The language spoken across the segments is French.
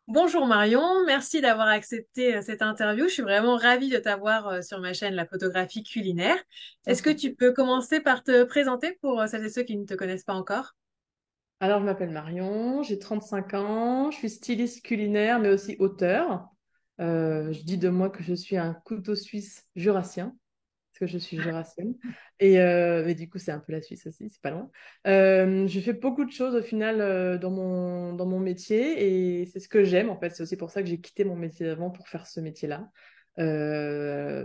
Bonjour Marion, merci d'avoir accepté cette interview. Je suis vraiment ravie de t'avoir sur ma chaîne La Photographie culinaire. Est-ce que tu peux commencer par te présenter pour celles et ceux qui ne te connaissent pas encore? Alors, je m'appelle Marion, j'ai 35 ans, je suis styliste culinaire, mais aussi auteur. Je dis de moi que je suis un couteau suisse jurassien, parce que je suis jurassienne. Mais du coup, c'est un peu la Suisse aussi, c'est pas loin. Je fais beaucoup de choses au final dans mon métier, et c'est ce que j'aime en fait. C'est aussi pour ça que j'ai quitté mon métier d'avant pour faire ce métier-là.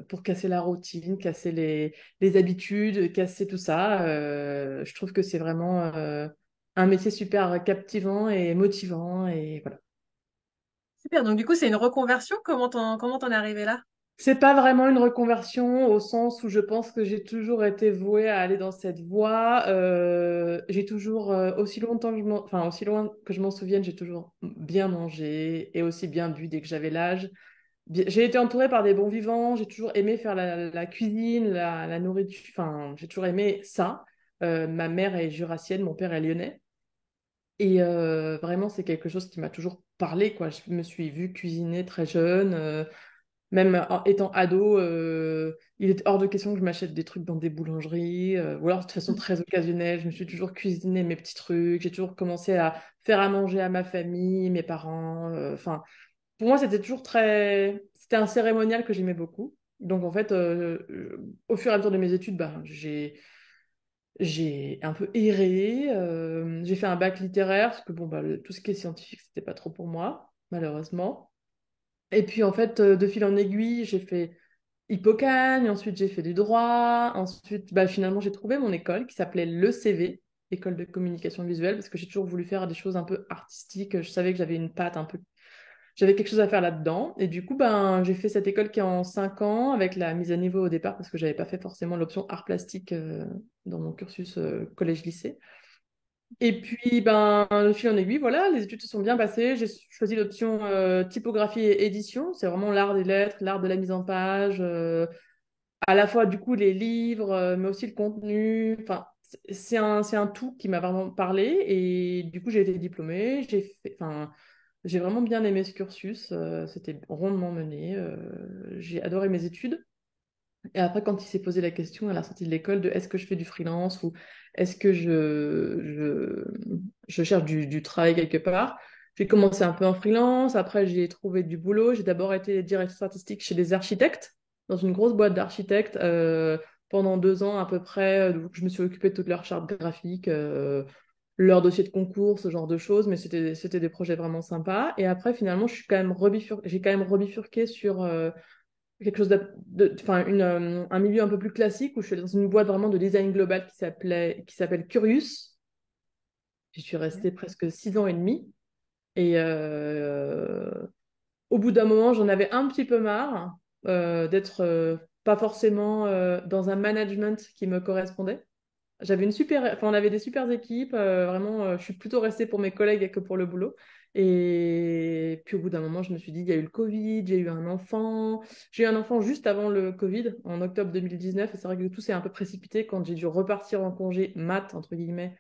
Pour casser la routine, casser les habitudes, casser tout ça. Je trouve que c'est vraiment un métier super captivant et motivant. Et voilà. Super, donc du coup c'est une reconversion. Comment t'en es arrivé là? C'est pas vraiment une reconversion au sens où je pense que j'ai toujours été vouée à aller dans cette voie. J'ai toujours, aussi longtemps que enfin, aussi loin que je m'en souvienne, j'ai toujours bien mangé et aussi bien bu dès que j'avais l'âge. J'ai été entourée par des bons vivants, j'ai toujours aimé faire la cuisine, la nourriture, enfin, j'ai toujours aimé ça. Ma mère est jurassienne, mon père est lyonnais. Et vraiment, c'est quelque chose qui m'a toujours parlé, quoi. Je me suis vue cuisiner très jeune. Même en étant ado, il est hors de question que je m'achète des trucs dans des boulangeries, ou alors de façon très occasionnelle. Je me suis toujours cuisiné mes petits trucs. J'ai toujours commencé à faire à manger à ma famille, mes parents. Enfin, pour moi, c'était toujours très. C'était un cérémonial que j'aimais beaucoup. Donc, en fait, au fur et à mesure de mes études, ben, j'ai un peu erré. J'ai fait un bac littéraire, parce que bon, bah, tout ce qui est scientifique, c'était pas trop pour moi, malheureusement. Et puis, en fait, de fil en aiguille, j'ai fait Hippocagne, ensuite j'ai fait du droit, ensuite bah, finalement j'ai trouvé mon école qui s'appelait l'ECV, École de communication visuelle, parce que j'ai toujours voulu faire des choses un peu artistiques, je savais que j'avais une patte un peu, j'avais quelque chose à faire là-dedans, et du coup ben, j'ai fait cette école qui est en 5 ans, avec la mise à niveau au départ, parce que j'avais pas fait forcément l'option art plastique dans mon cursus collège-lycée. Et puis, ben, le fil en aiguille, voilà, les études se sont bien passées. J'ai choisi l'option typographie et édition. C'est vraiment l'art des lettres, l'art de la mise en page, à la fois, du coup, les livres, mais aussi le contenu. Enfin, c'est un tout qui m'a vraiment parlé. Et du coup, j'ai été diplômée. Enfin, j'ai vraiment bien aimé ce cursus. C'était rondement mené. J'ai adoré mes études. Et après, quand il s'est posé la question à la sortie de l'école de est-ce que je fais du freelance ou est-ce que je cherche du travail quelque part, j'ai commencé un peu en freelance. Après, j'ai trouvé du boulot. J'ai d'abord été directrice artistique chez des architectes, dans une grosse boîte d'architectes, pendant 2 ans à peu près. Donc, je me suis occupée de toute leur charte graphique, leur dossier de concours, ce genre de choses. Mais c'était des projets vraiment sympas. Et après, finalement, j'ai quand même rebifurqué sur quelque chose enfin, un milieu un peu plus classique où je suis dans une boîte vraiment de design global qui s'appelle Curious. J'y suis restée presque 6 ans et demi. Et au bout d'un moment, j'en avais un petit peu marre d'être pas forcément dans un management qui me correspondait. Enfin, on avait des super équipes. Vraiment, je suis plutôt restée pour mes collègues que pour le boulot. Et puis au bout d'un moment, je me suis dit, il y a eu le Covid, j'ai eu un enfant. J'ai eu un enfant juste avant le Covid, en octobre 2019. Et c'est vrai que tout s'est un peu précipité quand j'ai dû repartir en congé mat, entre guillemets,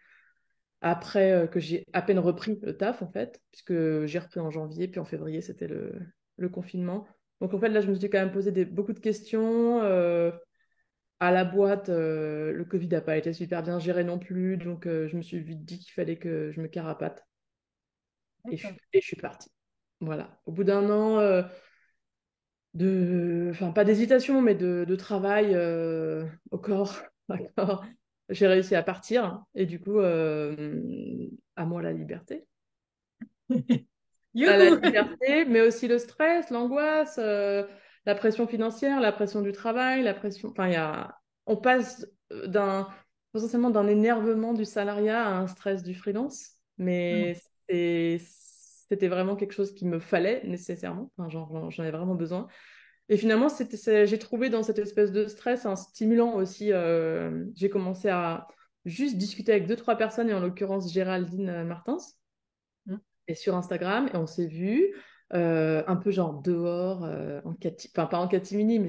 après que j'ai à peine repris le taf, en fait, puisque j'ai repris en janvier, puis en février, c'était le confinement. Donc en fait, là, je me suis quand même posé beaucoup de questions. À la boîte, le Covid n'a pas été super bien géré non plus, donc je me suis vite dit qu'il fallait que je me carapate et je suis partie. Voilà. Au bout d'un an enfin pas d'hésitation, mais de travail au corps, d'accord, j'ai réussi à partir et du coup, à moi la liberté. À la Youhou! liberté, mais aussi le stress, l'angoisse, la pression financière, la pression du travail, la pression. Enfin, on passe potentiellement d'un énervement du salariat à un stress du freelance, mais c'est- c'était vraiment quelque chose qui me fallait nécessairement. Enfin, j'en ai vraiment besoin. Et finalement, j'ai trouvé dans cette espèce de stress un stimulant aussi. J'ai commencé à juste discuter avec deux, trois personnes, et en l'occurrence Géraldine Martins et sur Instagram, et on s'est vus un peu genre dehors, enfin pas en catimini, mais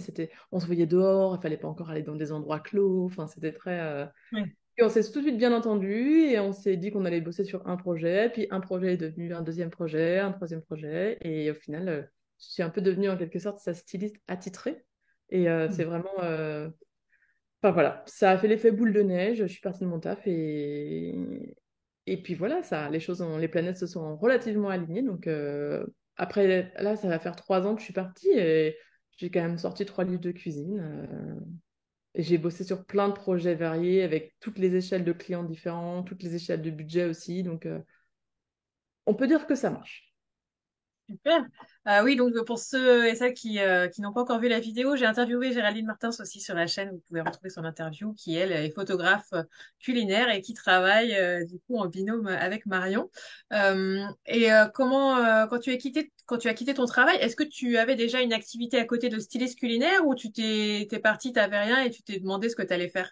on se voyait dehors, il fallait pas encore aller dans des endroits clos, enfin c'était très, Ouais. Et on s'est tout de suite bien entendu et on s'est dit qu'on allait bosser sur un projet, puis un projet est devenu un deuxième projet, un troisième projet, et au final, je suis un peu devenue en quelque sorte sa styliste attitrée. Et c'est vraiment, enfin voilà, ça a fait l'effet boule de neige. Je suis partie de mon taf et puis voilà, ça, les planètes se sont relativement alignées. Donc après, là, ça va faire 3 ans que je suis partie et j'ai quand même sorti 3 livres de cuisine. Et j'ai bossé sur plein de projets variés avec toutes les échelles de clients différents, toutes les échelles de budget aussi. Donc on peut dire que ça marche. Super. Oui, donc pour ceux et celles qui n'ont pas encore vu la vidéo, j'ai interviewé Géraldine Martins aussi sur la chaîne. Vous pouvez retrouver son interview, qui elle est photographe culinaire et qui travaille du coup en binôme avec Marion. Comment, quand tu as quitté ton travail, est-ce que tu avais déjà une activité à côté de styliste culinaire ou t'es parti, t'avais rien et tu t'es demandé ce que tu allais faire?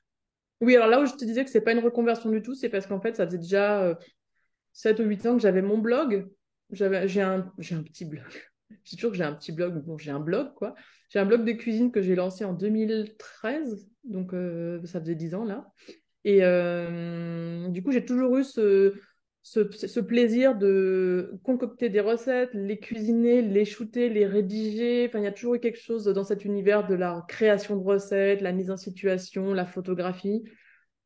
Oui, alors là où je te disais que c'est pas une reconversion du tout, c'est parce qu'en fait, ça faisait déjà 7 ou 8 ans que j'avais mon blog. J'ai un petit blog. Je dis toujours que j'ai un petit blog, mais bon, j'ai un blog, quoi. J'ai un blog de cuisine que j'ai lancé en 2013, donc ça faisait 10 ans là. Et du coup, j'ai toujours eu ce plaisir de concocter des recettes, les cuisiner, les shooter, les rédiger. Enfin, il y a toujours eu quelque chose dans cet univers de la création de recettes, la mise en situation, la photographie.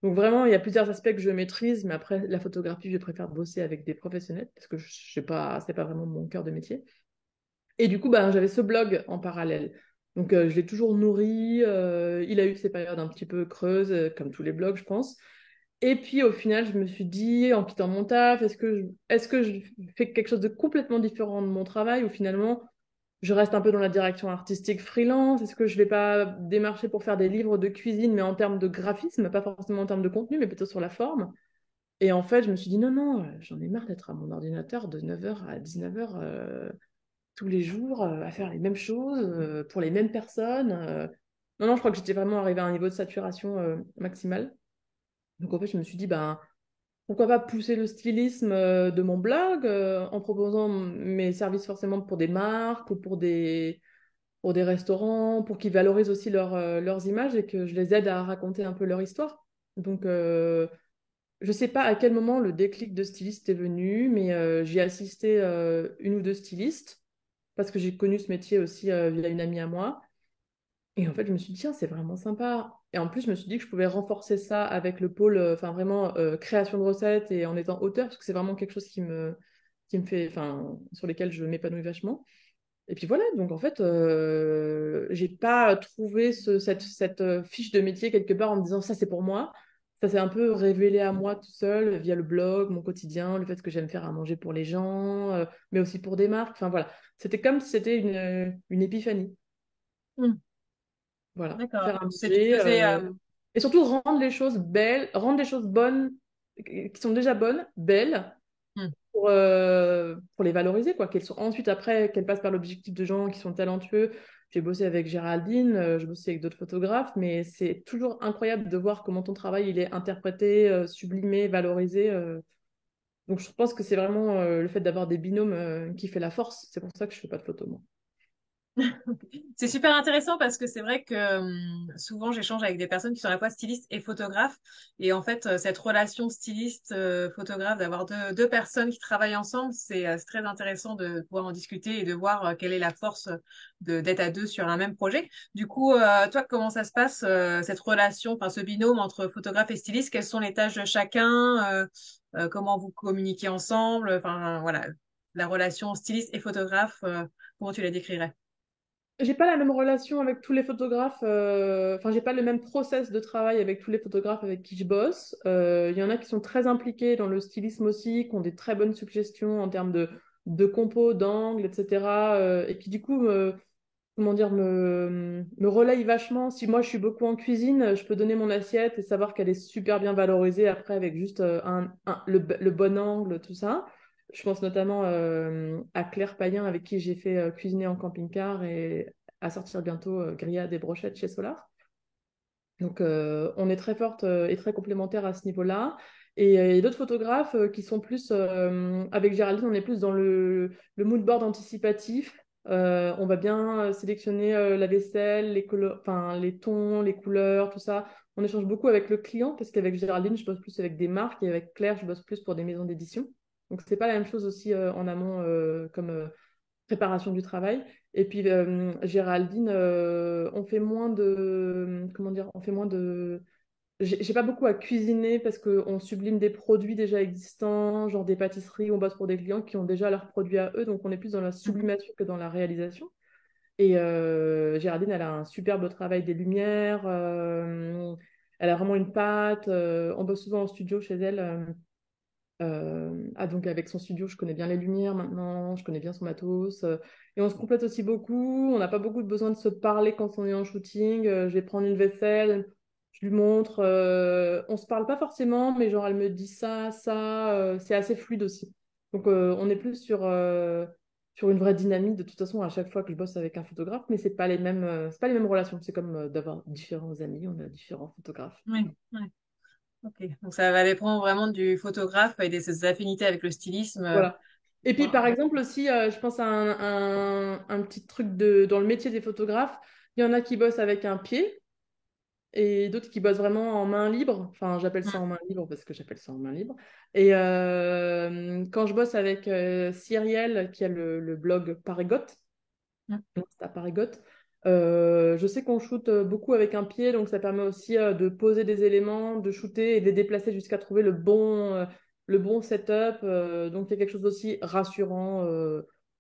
Donc vraiment, il y a plusieurs aspects que je maîtrise, mais après, la photographie, je préfère bosser avec des professionnels parce que je sais pas, c'est pas vraiment mon cœur de métier. Et du coup, ben, j'avais ce blog en parallèle. Donc, je l'ai toujours nourri. Il a eu ses périodes un petit peu creuses, comme tous les blogs, je pense. Et puis, au final, je me suis dit, en quittant mon taf, est-ce que je fais quelque chose de complètement différent de mon travail ou finalement, je reste un peu dans la direction artistique freelance? Est-ce que je vais pas démarcher pour faire des livres de cuisine, mais en termes de graphisme, pas forcément en termes de contenu, mais plutôt sur la forme? Et en fait, je me suis dit, non, non, j'en ai marre d'être à mon ordinateur de 9h à 19h tous les jours à faire les mêmes choses pour les mêmes personnes. Non, non, je crois que j'étais vraiment arrivée à un niveau de saturation maximal. Donc en fait, je me suis dit, ben, pourquoi pas pousser le stylisme de mon blog en proposant mes services forcément pour des marques ou pour des restaurants, pour qu'ils valorisent aussi leurs images et que je les aide à raconter un peu leur histoire. Donc, je sais pas à quel moment le déclic de styliste est venu, mais j'ai assisté une ou deux stylistes parce que j'ai connu ce métier aussi via une amie à moi. Et en fait, je me suis dit, tiens, c'est vraiment sympa. Et en plus, je me suis dit que je pouvais renforcer ça avec le pôle, enfin vraiment création de recettes et en étant auteur, parce que c'est vraiment quelque chose qui me fait, enfin, sur lesquels je m'épanouis vachement. Et puis voilà, donc en fait, j'ai pas trouvé cette fiche de métier quelque part en me disant, ça c'est pour moi. Ça s'est un peu révélé à moi tout seul via le blog, mon quotidien, le fait que j'aime faire à manger pour les gens, mais aussi pour des marques. Enfin voilà, c'était comme si c'était une épiphanie. Hmm, Voilà, d'accord. faire à Tu manger faisais, et surtout rendre les choses belles, rendre les choses bonnes, qui sont déjà bonnes, belles, hmm. pour les valoriser, quoi. Qu'elles sont ensuite, après, qu'elles passent par l'objectif de gens qui sont talentueux. J'ai bossé avec Géraldine, je bossé avec d'autres photographes, mais c'est toujours incroyable de voir comment ton travail il est interprété, sublimé, valorisé. Donc je pense que c'est vraiment le fait d'avoir des binômes qui fait la force. C'est pour ça que je fais pas de photos, moi. C'est super intéressant parce que c'est vrai que souvent j'échange avec des personnes qui sont à la fois stylistes et photographes. Et en fait, cette relation styliste-photographe, d'avoir deux personnes qui travaillent ensemble, c'est très intéressant de pouvoir en discuter et de voir quelle est la force d'être à deux sur un même projet. Du coup, toi, comment ça se passe, cette relation, enfin ce binôme entre photographe et styliste? Quelles sont les tâches de chacun? Comment vous communiquez ensemble? Enfin, voilà, la relation styliste et photographe, comment tu la décrirais? J'ai pas la même relation avec tous les photographes, enfin, j'ai pas le même process de travail avec tous les photographes avec qui je bosse. Il y en a qui sont très impliqués dans le stylisme aussi, qui ont des très bonnes suggestions en termes de compos, d'angles, etc. Et qui du coup, comment dire, me relayent vachement. Si moi je suis beaucoup en cuisine, je peux donner mon assiette et savoir qu'elle est super bien valorisée après avec juste le bon angle, tout ça. Je pense notamment à Claire Payen avec qui j'ai fait cuisiner en camping-car et à sortir bientôt grillade et brochettes chez Solar. Donc on est très fortes et très complémentaires à ce niveau-là. Et il y a d'autres photographes qui sont plus, avec Géraldine, on est plus dans le mood board anticipatif. On va bien sélectionner la vaisselle, enfin, les tons, les couleurs, tout ça, on échange beaucoup avec le client parce qu'avec Géraldine, je bosse plus avec des marques et avec Claire, je bosse plus pour des maisons d'édition. Donc, c'est pas la même chose aussi en amont comme préparation du travail. Et puis, Géraldine, on fait moins de, comment dire, on fait moins de j'ai pas beaucoup à cuisiner parce qu'on sublime des produits déjà existants, genre des pâtisseries, on bosse pour des clients qui ont déjà leurs produits à eux, donc on est plus dans la Mhm. sublimation que dans la réalisation. Et Géraldine, elle a un superbe travail des lumières, elle a vraiment une patte, on bosse souvent en studio chez elle. Donc avec son studio, je connais bien les lumières maintenant, je connais bien son matos, et on se complète aussi beaucoup. On n'a pas beaucoup de besoin de se parler quand on est en shooting. Je vais prendre une vaisselle, je lui montre. On se parle pas forcément, mais genre elle me dit ça, ça. C'est assez fluide aussi. Donc on est plus sur une vraie dynamique. De toute façon, à chaque fois que je bosse avec un photographe, mais c'est pas les mêmes relations. C'est comme d'avoir différents amis, on a différents photographes. Oui, ouais. Ok. Donc ça va dépendre vraiment du photographe et de ses affinités avec le stylisme. Voilà. Et puis, Voilà. par exemple, aussi, je pense à un petit truc dans le métier des photographes. Il y en a qui bossent avec un pied et d'autres qui bossent vraiment en main libre. Enfin, j'appelle ça en main libre parce que j'appelle ça en main libre. Et quand je bosse avec Cyrielle, qui a le blog Parigot, Mm. donc c'est à Parigot, je sais qu'on shoot beaucoup avec un pied, donc ça permet aussi de poser des éléments, de shooter et de les déplacer jusqu'à trouver le bon setup. Donc il y a quelque chose aussi rassurant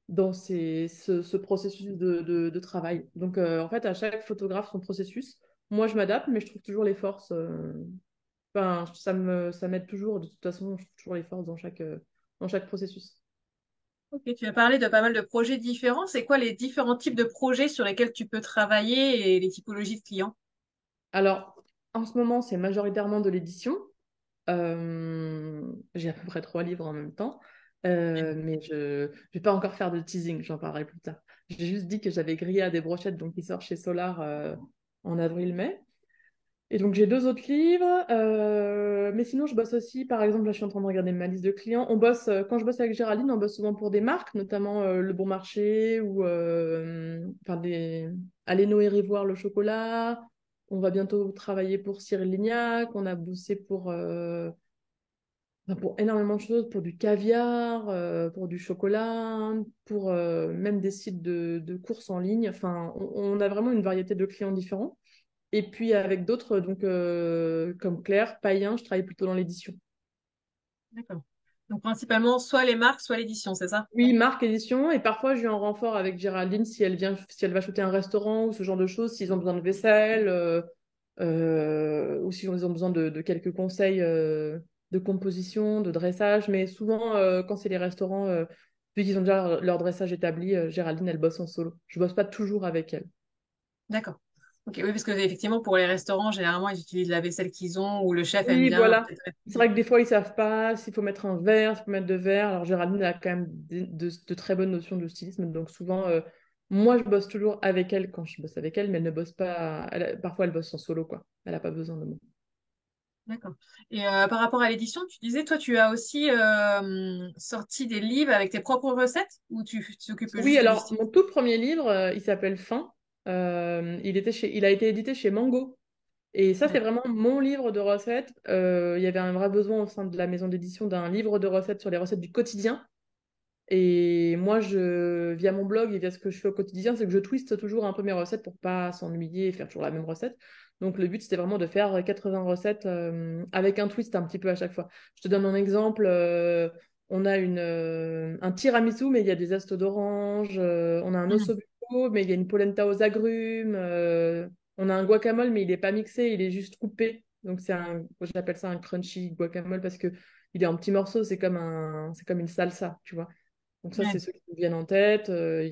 dans ce processus de travail. Donc en fait, à chaque photographe, son processus. Moi, je m'adapte, mais je trouve toujours les forces. Enfin, ça m'aide toujours. De toute façon, je trouve toujours les forces dans chaque processus. Ok, tu as parlé de pas mal de projets différents. C'est quoi les différents types de projets sur lesquels tu peux travailler et les typologies de clients? Alors, en ce moment, c'est majoritairement de l'édition. J'ai à peu près 3 livres en même temps. Mais je ne vais pas encore faire de teasing, j'en parlerai plus tard. J'ai juste dit que j'avais grillé à des brochettes, donc qui sort chez Solar en avril-mai. Et donc j'ai 2 autres livres. Mais sinon, je bosse aussi, par exemple, là je suis en train de regarder ma liste de clients. Quand je bosse avec Géraldine, on bosse souvent pour des marques, notamment Le Bon Marché ou enfin, aller Noé Rivoire le chocolat. On va bientôt travailler pour Cyril Lignac. On a bossé pour énormément de choses, pour du caviar, pour du chocolat, pour même des sites de courses en ligne. Enfin, on a vraiment une variété de clients différents. Et puis avec d'autres, donc comme Claire, Païen, je travaille plutôt dans l'édition. D'accord. Donc principalement soit les marques, soit l'édition, c'est ça? Oui, marque, édition, et parfois je viens en renfort avec Géraldine si elle va shooter un restaurant ou ce genre de choses, s'ils ont besoin de vaisselle, ou s'ils ont besoin de quelques conseils de composition, de dressage. Mais souvent, quand c'est les restaurants, vu qu'ils ont déjà leur dressage établi, Géraldine, elle bosse en solo. Je bosse pas toujours avec elle. D'accord. Ok, oui, parce que effectivement, pour les restaurants, généralement, ils utilisent la vaisselle qu'ils ont ou le chef aime Oui, bien voilà. peut-être. C'est vrai que des fois, ils savent pas s'il faut mettre un verre, s'il faut mettre 2 verres. Alors, Géraldine a quand même de très bonnes notions de stylisme. Donc, souvent, moi, je bosse toujours avec elle quand je bosse avec elle, mais elle ne bosse pas. Parfois, elle bosse en solo, quoi. Elle n'a pas besoin de moi. D'accord. Et par rapport à l'édition, tu disais, toi, tu as aussi sorti des livres avec tes propres recettes ou tu t'occupes Oui, juste du alors, style? mon tout premier livre, il s'appelle Fin. Il a été édité chez Mango. Et ça, c'est D'accord. vraiment mon livre de recettes. Il y avait un vrai besoin au sein de la maison d'édition d'un livre de recettes sur les recettes du quotidien. Et moi, via mon blog et via ce que je fais au quotidien, c'est que je twiste toujours un peu mes recettes pour pas s'ennuyer et faire toujours la même recette. Donc, le but, c'était vraiment de faire 80 recettes avec un twist un petit peu à chaque fois. Je te donne un exemple. On a un tiramisu, mais il y a des zestes d'orange. On a un Mhm. ossobuco, mais il y a une polenta aux agrumes. On a un guacamole, mais il n'est pas mixé, il est juste coupé. Donc, j'appelle ça un crunchy guacamole parce que il est en petits morceaux, c'est comme une salsa, tu vois. Donc ça, c'est Ouais. ceux qui me viennent en tête. Il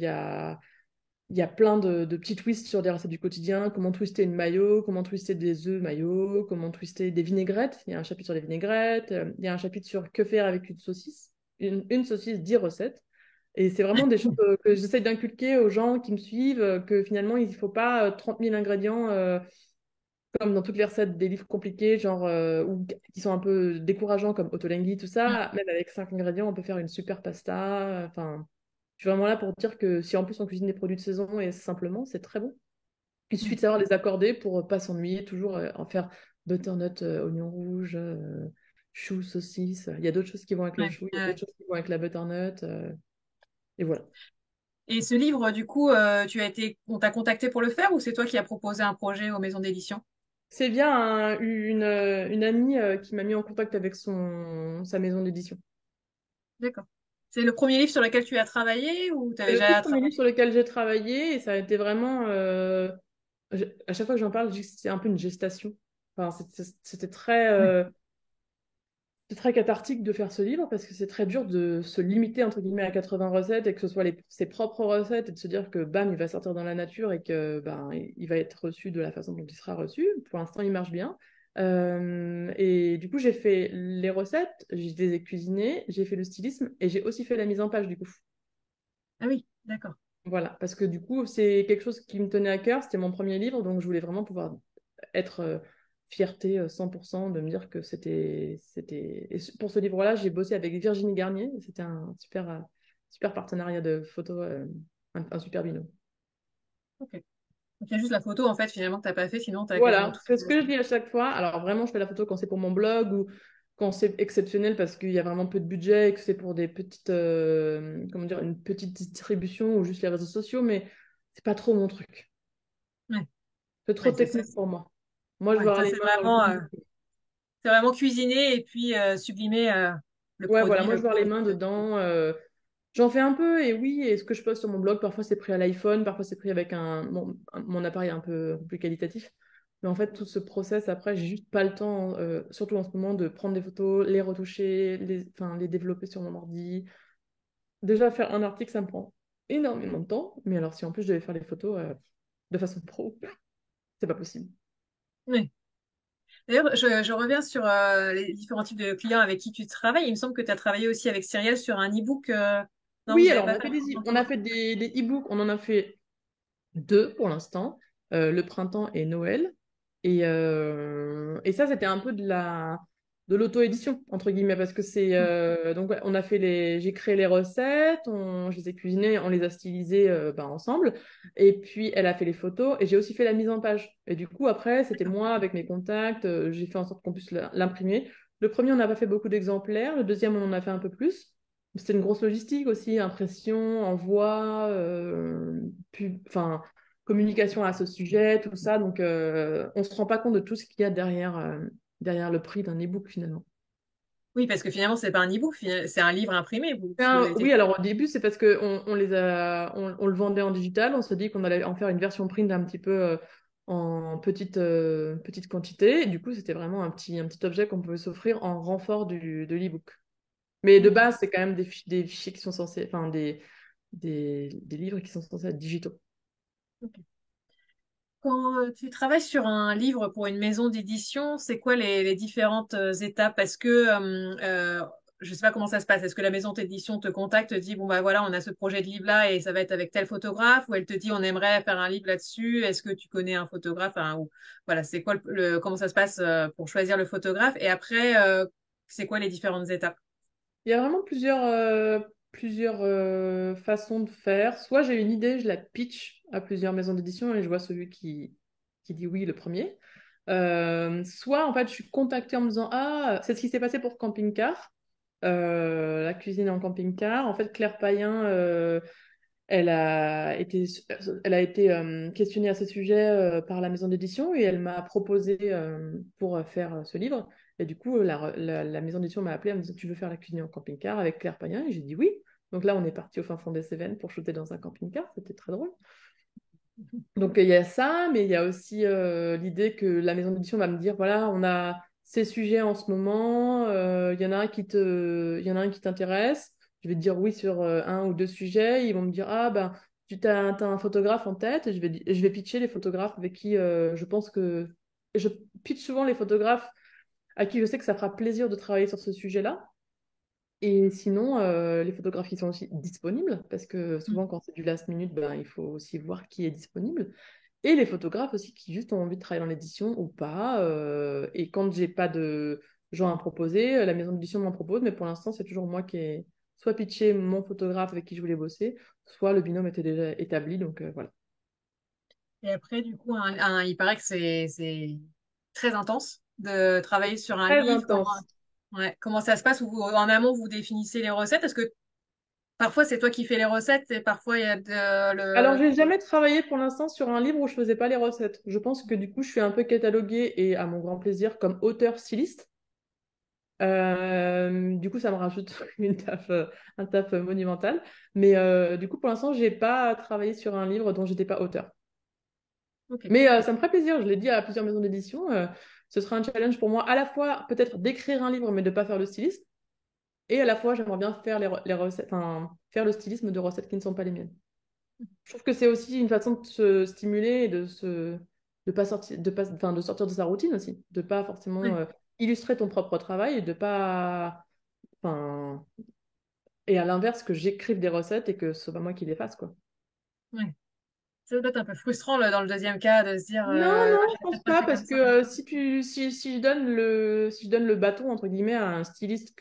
y a plein de petits twists sur des recettes du quotidien. Comment twister une mayo, comment twister des œufs mayo, comment twister des vinaigrettes. Il y a un chapitre sur les vinaigrettes. Il y a un chapitre sur que faire avec une saucisse. Une saucisse, 10 recettes. Et c'est vraiment des choses que j'essaie d'inculquer aux gens qui me suivent, que finalement, il ne faut pas 30 000 ingrédients comme dans toutes les recettes des livres compliqués, genre, ou qui sont un peu décourageants, comme Ottolenghi, tout Mm. ça. Même avec 5 ingrédients, on peut faire une super pasta. Enfin, je suis vraiment là pour dire que si en plus on cuisine des produits de saison et simplement, c'est très bon. Il suffit de Mm. savoir les accorder pour pas s'ennuyer, toujours en faire butternut, oignon rouge, chou, saucisse. Il y a d'autres choses qui vont avec le Ouais, chou, il y a ouais. d'autres choses qui vont avec la butternut. Et voilà. Et ce livre, du coup, on t'a contacté pour le faire ou c'est toi qui as proposé un projet aux maisons d'édition? C'est bien une amie qui m'a mis en contact avec sa maison d'édition. D'accord. C'est le premier livre sur lequel tu as travaillé ou tu C'est avais le tout déjà premier livre travaillé? sur lequel j'ai travaillé et ça a été vraiment. À chaque fois que j'en parle, je dis que c'est un peu une gestation. Enfin, c'était Ouais. c'est très cathartique de faire ce livre parce que c'est très dur de se limiter entre guillemets à 80 recettes et que ce soit ses propres recettes et de se dire que bam, il va sortir dans la nature et que ben, il va être reçu de la façon dont il sera reçu. Pour l'instant, il marche bien. Et du coup, j'ai fait les recettes, je les ai cuisinées, j'ai fait le stylisme et j'ai aussi fait la mise en page du coup. Ah oui, d'accord. Voilà, parce que du coup, c'est quelque chose qui me tenait à cœur, c'était mon premier livre, donc je voulais vraiment pouvoir être fierté 100% de me dire que c'était... Et pour ce livre-là, j'ai bossé avec Virginie Garnier, et c'était un super partenariat de photos, un super binôme. Ok. Donc, il y a juste la photo, en fait, finalement, que tu n'as pas fait, sinon tu as quasiment Voilà, tout c'est fait ce que je aussi. dis à chaque fois. Alors vraiment, je fais la photo quand c'est pour mon blog ou quand c'est exceptionnel parce qu'il y a vraiment peu de budget et que c'est pour des petites, comment dire, une petite distribution ou juste les réseaux sociaux, mais c'est pas trop mon truc. Ouais, C'est trop ouais, c'est ça. technique pour moi. Moi, je veux Ouais, avoir ça, les mains dans le cambouis. c'est vraiment cuisiner et puis sublimer le Ouais, voilà, produit moi, le je veux avoir plus. les mains dedans. J'en fais un peu, et oui, et ce que je poste sur mon blog, parfois c'est pris à l'iPhone, parfois c'est pris avec mon appareil un peu plus qualitatif. Mais en fait, tout ce process, après, j'ai juste pas le temps, surtout en ce moment, de prendre des photos, les retoucher, enfin, les développer sur mon ordi. Déjà, faire un article, ça me prend énormément de temps. Mais alors, si en plus je devais faire les photos de façon pro, c'est pas possible. Ouais. D'ailleurs, je reviens sur les différents types de clients avec qui tu travailles. Il me semble que tu as travaillé aussi avec Cyrielle sur un e-book. Non, vous Oui, n'avez alors on pas a fait fait un on a e-book. fait des e-books, on en a fait deux pour l'instant, le printemps et Noël. Et ça, c'était un peu de l'auto-édition, entre guillemets, parce que c'est... donc, ouais, on a fait j'ai créé les recettes, je les ai cuisinées, on les a stylisées ben, ensemble. Et puis, elle a fait les photos et j'ai aussi fait la mise en page. Et du coup, après, c'était moi avec mes contacts, j'ai fait en sorte qu'on puisse l'imprimer. Le premier, on n'a pas fait beaucoup d'exemplaires. Le deuxième, on en a fait un peu plus. C'était une grosse logistique aussi, impression, envoi, enfin, communication à ce sujet, tout ça. Donc, on ne se rend pas compte de tout ce qu'il y a derrière le prix d'un e-book finalement. Oui, parce que finalement, c'est pas un e-book, c'est un livre imprimé, puisque vous avez été. Oui, alors au début, c'est parce qu'on on le vendait en digital. On se dit qu'on allait en faire une version print un petit peu en petite quantité. Et du coup, c'était vraiment un petit objet qu'on pouvait s'offrir en renfort de l'e-book. Mais de D'accord. base, c'est quand même des fichiers qui sont censés, enfin des livres qui sont censés être digitaux. Ok. Quand tu travailles sur un livre pour une maison d'édition, c'est quoi les différentes étapes? Est-ce que, je sais pas comment ça se passe, est-ce que la maison d'édition te contacte, te dit, bon, bah voilà, on a ce projet de livre-là et ça va être avec tel photographe, ou elle te dit, on aimerait faire un livre là-dessus, est-ce que tu connais un photographe? Enfin, ou, voilà, c'est quoi comment ça se passe pour choisir le photographe? Et après, c'est quoi les différentes étapes? Il y a vraiment plusieurs façons de faire. Soit j'ai une idée, je la pitch à plusieurs maisons d'édition et je vois celui qui dit oui le premier. Soit en fait je suis contactée en me disant ah c'est ce qui s'est passé pour Camping Car, la cuisine en camping-car. En fait Claire Payen elle a été, elle a été questionnée à ce sujet par la maison d'édition et elle m'a proposé pour faire ce livre. Et du coup, la maison d'édition m'a appelé en me disant, tu veux faire la cuisine en camping-car avec Claire Payen? Et j'ai dit oui. Donc là, on est parti au fin fond des Cévennes pour shooter dans un camping-car. C'était très drôle. Donc il y a ça, mais il y a aussi l'idée que la maison d'édition va me dire, voilà, on a ces sujets en ce moment, il y en a un qui t'intéresse, je vais te dire oui sur un ou deux sujets, ils vont me dire, ah ben, t'as un photographe en tête, et je vais pitcher les photographes avec qui je pense que... Je pitch souvent les photographes à qui je sais que ça fera plaisir de travailler sur ce sujet-là. Et sinon, les photographies sont aussi disponibles, parce que souvent, quand c'est du last minute, ben, il faut aussi voir qui est disponible. Et les photographes aussi qui juste ont envie de travailler dans l'édition ou pas. Et quand j'ai pas de gens à proposer, la maison d'édition m'en propose, mais pour l'instant, c'est toujours moi qui ai soit pitché mon photographe avec qui je voulais bosser, soit le binôme était déjà établi. Donc voilà. Et après, du coup, il paraît que c'est très intense. de travailler sur un Très livre? intense. Ouais, comment ça se passe? En amont, vous définissez les recettes? Est-ce que parfois c'est toi qui fais les recettes et parfois il y a Alors, le... j'ai jamais travaillé pour l'instant sur un livre où je faisais pas les recettes. Je pense que du coup, je suis un peu cataloguée et à mon grand plaisir comme auteur styliste. Du coup, ça me rajoute un taf monumental. Mais du coup, pour l'instant, j'ai pas travaillé sur un livre dont j'étais pas auteur. Ok. Mais ça me ferait plaisir. Je l'ai dit à plusieurs maisons d'édition. Ce sera un challenge pour moi, à la fois peut-être d'écrire un livre, mais de pas faire le stylisme. Et à la fois, j'aimerais bien faire les recettes, enfin, faire le stylisme de recettes qui ne sont pas les miennes. Je trouve que c'est aussi une façon de se stimuler et de pas sortir, enfin, de sortir de sa routine aussi, de pas forcément Ouais, illustrer ton propre travail et de pas, enfin, et à l'inverse que j'écrive des recettes et que ce soit pas moi qui les fasse quoi. ouais. Ça doit être un peu frustrant là, dans le deuxième cas de se dire Non, ouais, non, je j'aurais pense peut-être pas pas fait parce comme que ça. si je donne le bâton entre guillemets à un styliste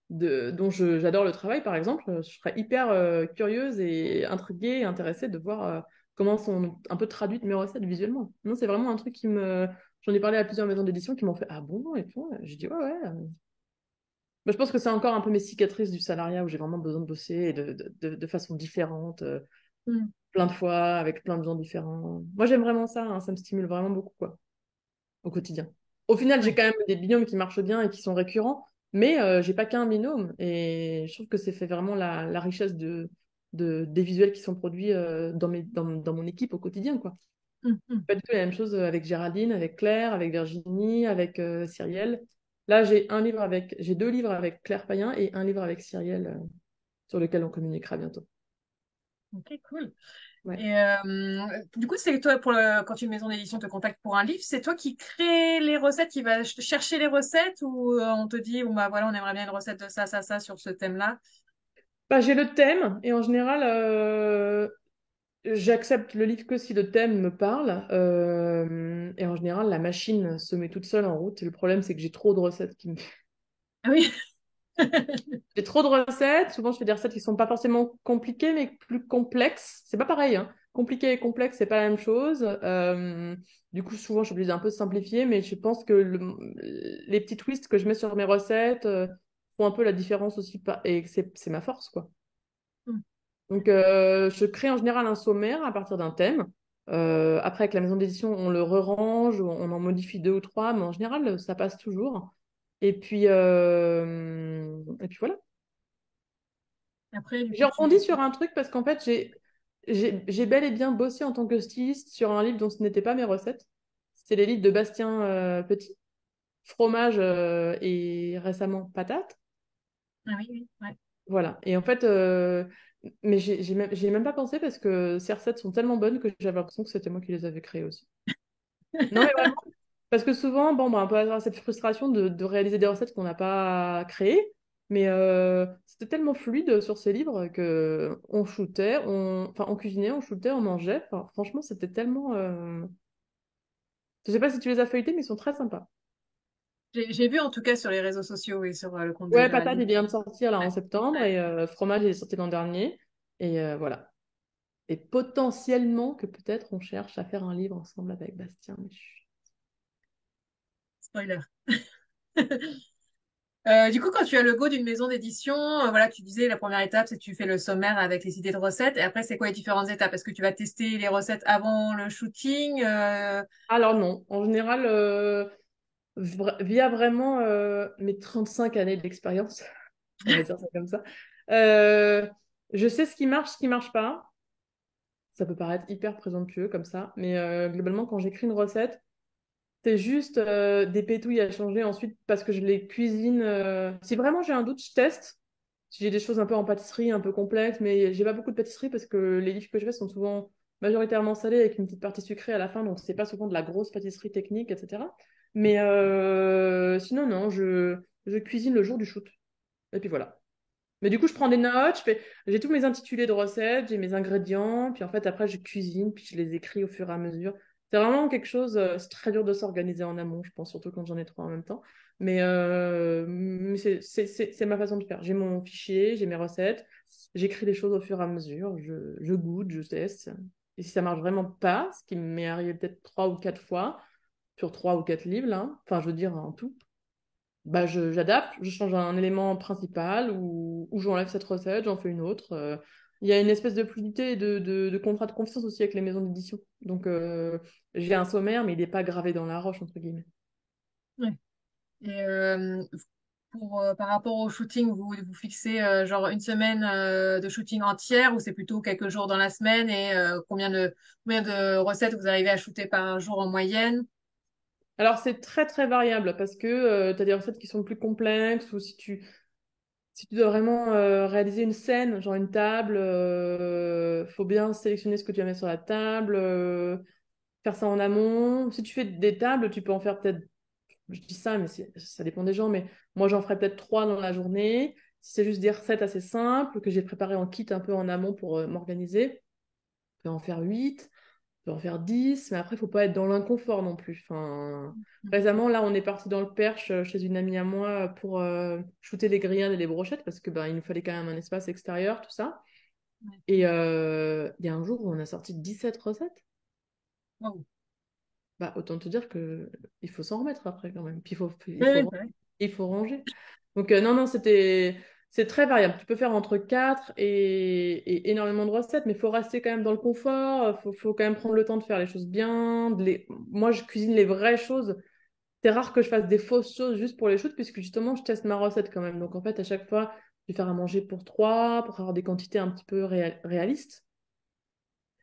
dont j'adore le travail par exemple, je serais hyper curieuse et intriguée et intéressée de voir comment sont un peu traduites mes recettes visuellement. Non, c'est vraiment un truc j'en ai parlé à plusieurs maisons d'édition qui m'ont fait ah bon et tout. J'ai dit ouais ouais. Bah, je pense que c'est encore un peu mes cicatrices du salariat où j'ai vraiment besoin de bosser et de façon différente, Mm. plein de fois avec plein de gens différents. Moi j'aime vraiment ça, hein, ça me stimule vraiment beaucoup quoi au quotidien. Au final, j'ai Ouais, quand même des binômes qui marchent bien et qui sont récurrents, mais j'ai pas qu'un binôme. Et je trouve que c'est fait vraiment la richesse des visuels qui sont produits dans mon équipe au quotidien, quoi. mm, mm. Pas du tout la même chose avec Géraldine, avec Claire, avec Virginie, avec Cyrielle. Là, j'ai 2 livres avec Claire Payen et un livre avec Cyrielle sur lequel on communiquera bientôt. Ok, cool. Ouais. Et du coup, c'est toi, quand une maison d'édition te contacte pour un livre, c'est toi qui crée les recettes, qui va chercher les recettes, ou on te dit, bon, bah voilà, on aimerait bien une recette de ça, ça, ça sur ce thème-là. Bah, j'ai le thème et en général, j'accepte le livre que si le thème me parle. Et en général, la machine se met toute seule en route. Et le problème, c'est que j'ai trop de recettes Ah oui. J'ai trop de recettes. Souvent, je fais des recettes qui sont pas forcément compliquées, mais plus complexes. C'est pas pareil, hein. Compliqué et complexe, c'est pas la même chose. Du coup, souvent, je suis obligée d'un peu simplifier, mais je pense que les petits twists que je mets sur mes recettes font un peu la différence aussi. Et que c'est ma force, quoi. Mm. Donc, je crée en général un sommaire à partir d'un thème. Après, avec la maison d'édition, on le re-range, on en modifie 2 ou 3, mais en général, ça passe toujours. Et puis voilà. Après, du J'ai coup, rebondi sur un truc parce qu'en fait, j'ai bel et bien bossé en tant que styliste sur un livre dont ce n'était pas mes recettes. C'est les livres de Bastien Petit, Fromage et récemment Patate. Ah oui, oui, ouais. Voilà. Et en fait, mais j'ai même pas pensé parce que ces recettes sont tellement bonnes que j'avais l'impression que c'était moi qui les avais créées aussi. Non, mais vraiment, parce que souvent, bon, bah, on peut avoir cette frustration de réaliser des recettes qu'on n'a pas créées, mais c'était tellement fluide sur ces livres que on shootait, enfin, on cuisinait, on shootait, on mangeait. Enfin, franchement, c'était tellement. Je sais pas si tu les as feuilletés, mais ils sont très sympas. J'ai vu en tout cas sur les réseaux sociaux et sur le compte de Ouais, Patate, il Géraldine. vient de sortir là en Ouais, septembre ouais. et Fromage, il est sorti l'an dernier. Et voilà. Et potentiellement que peut-être on cherche à faire un livre ensemble avec Bastien. Mais Spoiler. Du coup, quand tu as le go d'une maison d'édition, voilà, tu disais la première étape, c'est que tu fais le sommaire avec les idées de recettes. Et après, c'est quoi les différentes étapes? Est-ce que tu vas tester les recettes avant le shooting? alors non, en général, via vraiment mes 35 années d'expérience, on va dire ça comme ça, euh, je sais ce qui marche pas. Ça peut paraître hyper présomptueux comme ça, mais globalement, quand j'écris une recette, c'est juste des pétouilles à changer ensuite parce que je les cuisine. Si vraiment j'ai un doute, je teste. Si j'ai des choses un peu en pâtisserie, un peu complexes, mais j'ai pas beaucoup de pâtisserie parce que les livres que je fais sont souvent majoritairement salés avec une petite partie sucrée à la fin, donc c'est pas souvent de la grosse pâtisserie technique, etc. Mais sinon, non, je cuisine le jour du shoot. Et puis voilà. Mais du coup, je prends des notes, j'ai tous mes intitulés de recettes, j'ai mes ingrédients, puis en fait, après, je cuisine, puis je les écris au fur et à mesure. C'est vraiment quelque chose, c'est très dur de s'organiser en amont, je pense, surtout quand j'en ai 3 en même temps. Mais c'est ma façon de faire. J'ai mon fichier, j'ai mes recettes, j'écris les choses au fur et à mesure, je goûte, je teste. Et si ça marche vraiment pas, ce qui m'est arrivé peut-être 3 ou 4 fois, sur 3 ou 4 livres, là, enfin, je veux dire, en tout, bah, j'adapte, je change un élément principal ou j'enlève cette recette, j'en fais une autre. Il y a une espèce de fluidité et de contrat de confiance aussi avec les maisons d'édition. Donc, j'ai un sommaire, mais il n'est pas gravé dans la roche, entre guillemets. Ouais. Et par rapport au shooting, vous fixez genre une semaine de shooting entière ou c'est plutôt quelques jours dans la semaine et combien de recettes vous arrivez à shooter par jour en moyenne? Alors, c'est très, très variable parce que tu as des recettes qui sont plus complexes ou si tu dois vraiment réaliser une scène, genre une table, faut bien sélectionner ce que tu vas mettre sur la table, faire ça en amont. Si tu fais des tables, tu peux en faire peut-être, je dis ça, mais ça dépend des gens, mais moi j'en ferai peut-être 3 dans la journée. Si c'est juste des recettes assez simples que j'ai préparées en kit un peu en amont pour m'organiser, je peux en faire 8, je peux en faire 10, mais après, il faut pas être dans l'inconfort non plus. Enfin, récemment, là, on est parti dans le Perche chez une amie à moi pour shooter les grillades et les brochettes parce que ben, il nous fallait quand même un espace extérieur, tout ça. Et il y a un jour où on a sorti 17 recettes. Wow. Bah, autant te dire que il faut s'en remettre après quand même. Puis Oui, oui, bah oui. il faut ranger. Donc non, non, c'est très variable. Tu peux faire entre 4 et énormément de recettes, mais il faut rester quand même dans le confort. Faut quand même prendre le temps de faire les choses bien. Moi, je cuisine les vraies choses. C'est rare que je fasse des fausses choses juste pour les shoots, puisque justement, je teste ma recette quand même. Donc en fait, à chaque fois, je vais faire à manger pour 3, pour avoir des quantités un petit peu réalistes.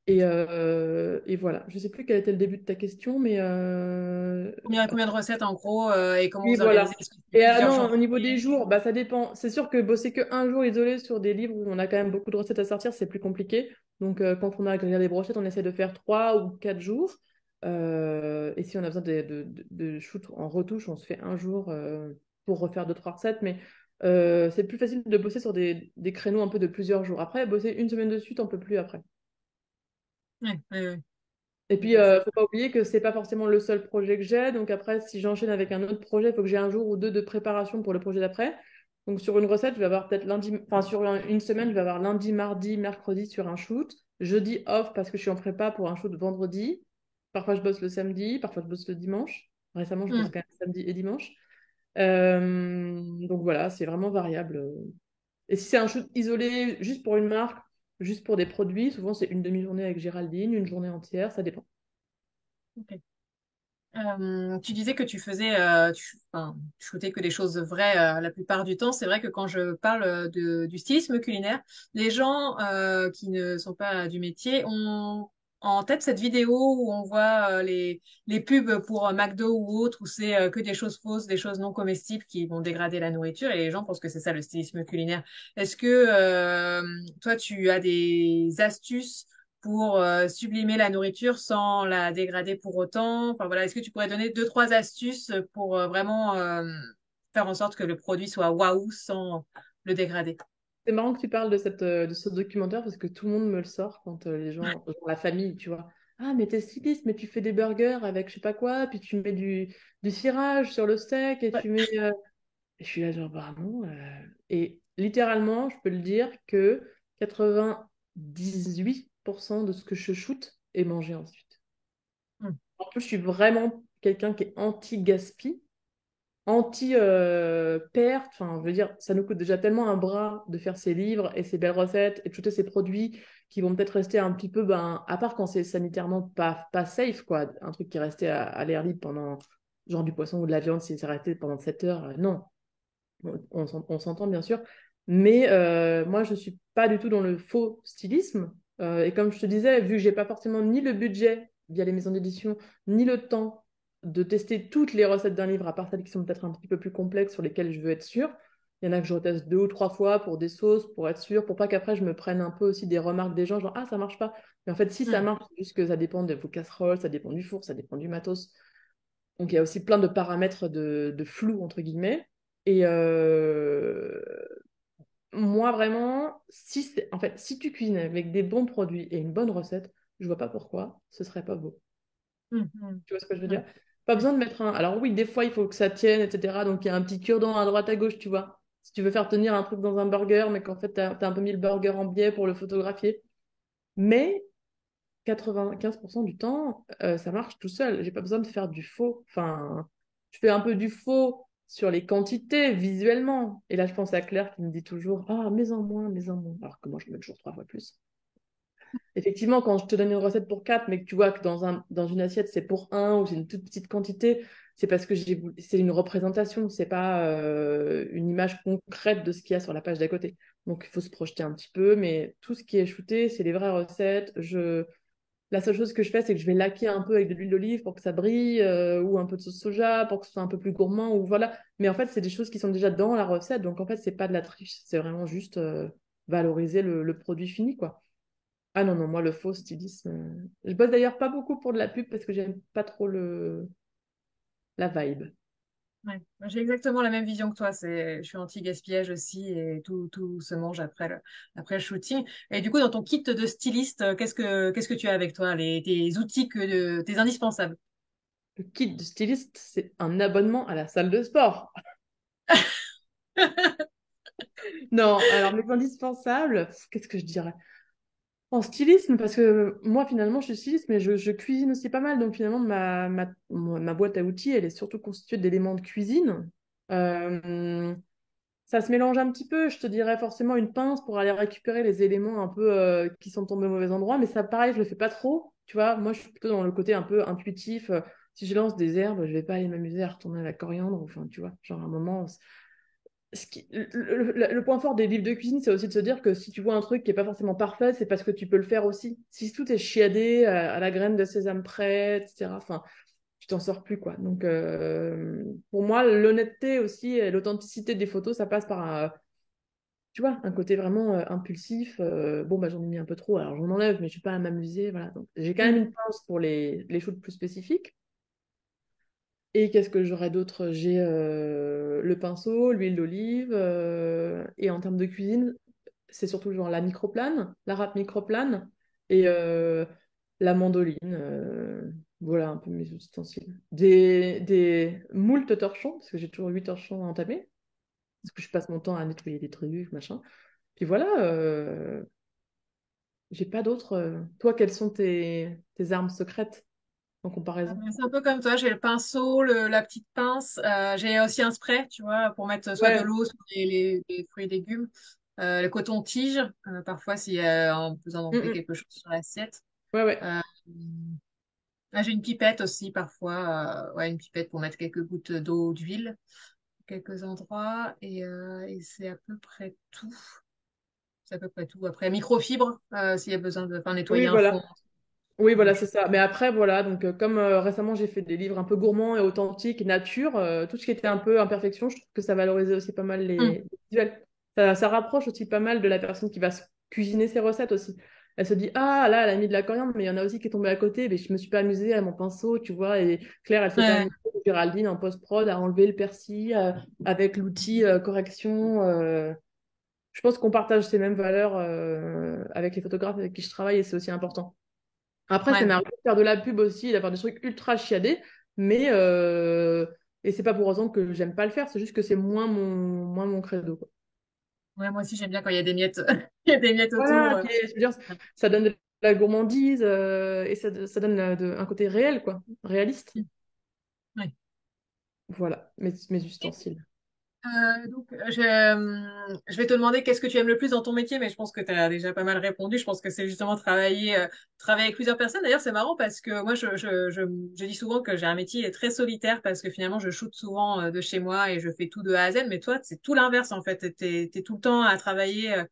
Et voilà. Je sais plus quel était le début de ta question, mais Combien de recettes en gros et comment oui, vous organisez? voilà. Est-ce que c'est Et plusieurs non, jours au niveau des d'affilée? jours, bah, ça dépend. C'est sûr que bosser que un jour isolé sur des livres où on a quand même beaucoup de recettes à sortir, c'est plus compliqué. Donc, quand on a grillé des brochettes, on essaie de faire 3 ou 4 jours. Et si on a besoin de shoot en retouche, on se fait un jour pour refaire 2, 3 recettes. Mais c'est plus facile de bosser sur des créneaux un peu de plusieurs jours. Après, bosser une semaine de suite, on peut plus après. Oui, oui, oui. Et Ok, puis, ça. faut pas oublier que c'est pas forcément le seul projet que j'ai. Donc après, si j'enchaîne avec un autre projet, il faut que j'ai un jour ou deux de préparation pour le projet d'après. Donc sur une recette, je vais avoir peut-être lundi, enfin sur une semaine, je vais avoir lundi, mardi, mercredi sur un shoot. Jeudi off parce que je suis en prépa pour un shoot vendredi. Parfois je bosse le samedi, parfois je bosse le dimanche. Récemment, je bosse Hmm. quand même samedi et dimanche. Donc voilà, c'est vraiment variable. Et si c'est un shoot isolé, juste pour une marque, juste pour des produits, souvent c'est une demi-journée avec Géraldine, une journée entière, ça dépend. Ok. Tu disais que tu faisais, enfin, tu shootais que des choses vraies la plupart du temps. C'est vrai que quand je parle du stylisme culinaire, les gens qui ne sont pas du métier ont en tête cette vidéo où on voit les pubs pour McDo ou autre, où c'est que des choses fausses, des choses non comestibles qui vont dégrader la nourriture et les gens pensent que c'est ça le stylisme culinaire. Est-ce que toi, tu as des astuces pour sublimer la nourriture sans la dégrader pour autant? Enfin voilà, est-ce que tu pourrais donner deux, trois astuces pour vraiment faire en sorte que le produit soit waouh sans le dégrader? C'est marrant que tu parles de ce documentaire parce que tout le monde me le sort quand les gens, genre la famille, tu vois. Ah, mais t'es styliste, mais tu fais des burgers avec je sais pas quoi, puis tu mets du cirage sur le steak et Ouais. tu mets. Et je suis là, genre, bah non. Et littéralement, je peux le dire que 98% de ce que je shoote est mangé ensuite. Mm. En plus, je suis vraiment quelqu'un qui est anti-gaspi, anti-perte. Enfin, je veux dire, ça nous coûte déjà tellement un bras de faire ces livres et ces belles recettes et de shooter ces produits qui vont peut-être rester un petit peu, ben, à part quand c'est sanitairement pas safe, quoi. Un truc qui est resté à l'air libre pendant, genre du poisson ou de la viande, si c'est resté pendant 7 heures, non. On s'entend bien sûr. Mais moi, je ne suis pas du tout dans le faux stylisme. Et comme je te disais, vu que j'ai pas forcément ni le budget via les maisons d'édition, ni le temps de tester toutes les recettes d'un livre, à part celles qui sont peut-être un petit peu plus complexes sur lesquelles je veux être sûre. Il y en a que je reteste 2 ou 3 fois pour des sauces, pour être sûre, pour pas qu'après je me prenne un peu aussi des remarques des gens, genre ah ça marche pas. Mais en fait, si ça Mm. marche, c'est juste que ça dépend de vos casseroles, ça dépend du four, ça dépend du matos. Donc il y a aussi plein de paramètres de flou, entre guillemets. Et moi, vraiment, en fait, si tu cuisines avec des bons produits et une bonne recette, je vois pas pourquoi ce serait pas beau. Mm. Mm. Tu vois ce que je veux Ouais. dire? Pas Ouais. besoin de mettre un. Alors oui, des fois, il faut que ça tienne, etc. Donc il y a un petit cure-dent à droite, à gauche, tu vois. Si tu veux faire tenir un truc dans un burger, mais qu'en fait, t'as un peu mis le burger en biais pour le photographier. Mais 95% du temps, ça marche tout seul. J'ai pas besoin de faire du faux. Enfin, je fais un peu du faux sur les quantités visuellement. Et là, je pense à Claire qui me dit toujours, ah, mets en moins, mets en moins. Alors que moi, je mets toujours 3 fois plus. Effectivement, quand je te donne une recette pour 4, mais que tu vois que dans une assiette, c'est pour un ou c'est une toute petite quantité, c'est parce que c'est une représentation, c'est pas une image concrète de ce qu'il y a sur la page d'à côté. Donc, il faut se projeter un petit peu, mais tout ce qui est shooté, c'est les vraies recettes. La seule chose que je fais, c'est que je vais laquer un peu avec de l'huile d'olive pour que ça brille, ou un peu de sauce soja pour que ce soit un peu plus gourmand, ou voilà. Mais en fait, c'est des choses qui sont déjà dans la recette, donc en fait, c'est pas de la triche, c'est vraiment juste valoriser le produit fini, quoi. Ah non, non, moi, le faux stylisme. Je bosse d'ailleurs pas beaucoup pour de la pub parce que j'aime pas trop la vibe. Ouais. Moi, j'ai exactement la même vision que toi. Je suis anti-gaspillage aussi et tout se mange après le shooting. Et du coup, dans ton kit de styliste, qu'est-ce que tu as avec toi, tes outils tes indispensables? Le kit de styliste, c'est un abonnement à la salle de sport. Non, alors mes indispensables, qu'est-ce que je dirais? En stylisme, parce que moi, finalement, je suis styliste, mais je cuisine aussi pas mal. Donc, finalement, ma boîte à outils, elle est surtout constituée d'éléments de cuisine. Euh, Ça se mélange un petit peu, je te dirais forcément une pince pour aller récupérer les éléments un peu qui sont tombés au mauvais endroit, mais ça pareil, je le fais pas trop, tu vois. Moi, je suis plutôt dans le côté un peu intuitif. Si je lance des herbes, je vais pas aller m'amuser à retourner la coriandre, enfin, tu vois, genre à un moment. Le point fort des livres de cuisine, c'est aussi de se dire que si tu vois un truc qui est pas forcément parfait, c'est parce que tu peux le faire aussi. Si tout est chiadé à la graine de sésame près, etc., enfin, tu t'en sors plus, quoi. Donc, pour moi, l'honnêteté aussi et l'authenticité des photos, ça passe par tu vois, un côté vraiment impulsif. Bon, bah, j'en ai mis un peu trop, alors j'en enlève, mais je suis pas à m'amuser. Voilà. Donc, j'ai quand même Mm. une pince pour les shoots plus spécifiques. Et qu'est-ce que j'aurais d'autre? J'ai le pinceau, l'huile d'olive. Et en termes de cuisine, c'est surtout genre la microplane, la râpe microplane et la mandoline. Voilà un peu mes ustensiles. Des moultes torchons, parce que j'ai toujours 8 torchons à entamer, parce que je passe mon temps à nettoyer des trucs, machin. Puis voilà, j'ai pas d'autres. Toi, quelles sont tes armes secrètes en comparaison? C'est un peu comme toi, j'ai le pinceau, la petite pince. J'ai aussi un spray, tu vois, pour mettre soit de Ouais, l'eau sur les fruits et légumes. Le coton-tige, parfois si on a besoin mm, d'enlever mm. quelque chose sur l'assiette. Ouais, ouais. Euh, j'ai une pipette aussi parfois, ouais, une pipette pour mettre quelques gouttes d'eau, d'huile, à quelques endroits. Et c'est à peu près tout. C'est à peu près tout. Après, microfibre, s'il y a besoin de enfin, Oui, nettoyer un fond. voilà. Oui, Des voilà, c'est choses. ça. Mais après, voilà, donc comme récemment j'ai fait des livres un peu gourmands et authentiques, nature, tout ce qui était un peu imperfection, je trouve que ça valorisait aussi pas mal Hum. les visuels. Ça rapproche aussi pas mal de la personne qui va cuisiner ses recettes aussi. Elle se dit, ah là, elle a mis de la coriandre, mais il y en a aussi qui est tombé à côté, mais je me suis pas amusée à mon pinceau, tu vois. Et Claire, elle s'est pas Ouais, amusée, Géraldine, en post-prod, à enlever le persil avec l'outil correction. Je pense qu'on partage ces mêmes valeurs avec les photographes avec qui je travaille et c'est aussi important. Après, ça m'est ouais. arrivé de faire de la pub aussi, d'avoir des trucs ultra chiadés, mais et c'est pas pour autant que j'aime pas le faire, c'est juste que c'est moins mon credo, quoi. Ouais, moi aussi, j'aime bien quand il y a des miettes, il y a des miettes autour. Voilà, puis je veux dire, ça donne de la gourmandise et ça donne un côté réel, quoi, réaliste. Ouais. Voilà, mes ustensiles. Je vais te demander qu'est-ce que tu aimes le plus dans ton métier, mais je pense que tu as déjà pas mal répondu. Je pense que c'est justement travailler avec plusieurs personnes. D'ailleurs, c'est marrant parce que moi, je dis souvent que j'ai un métier très solitaire parce que finalement, je shoote souvent de chez moi et je fais tout de A à Z. Mais toi, c'est tout l'inverse en fait. T'es tout le temps à travailler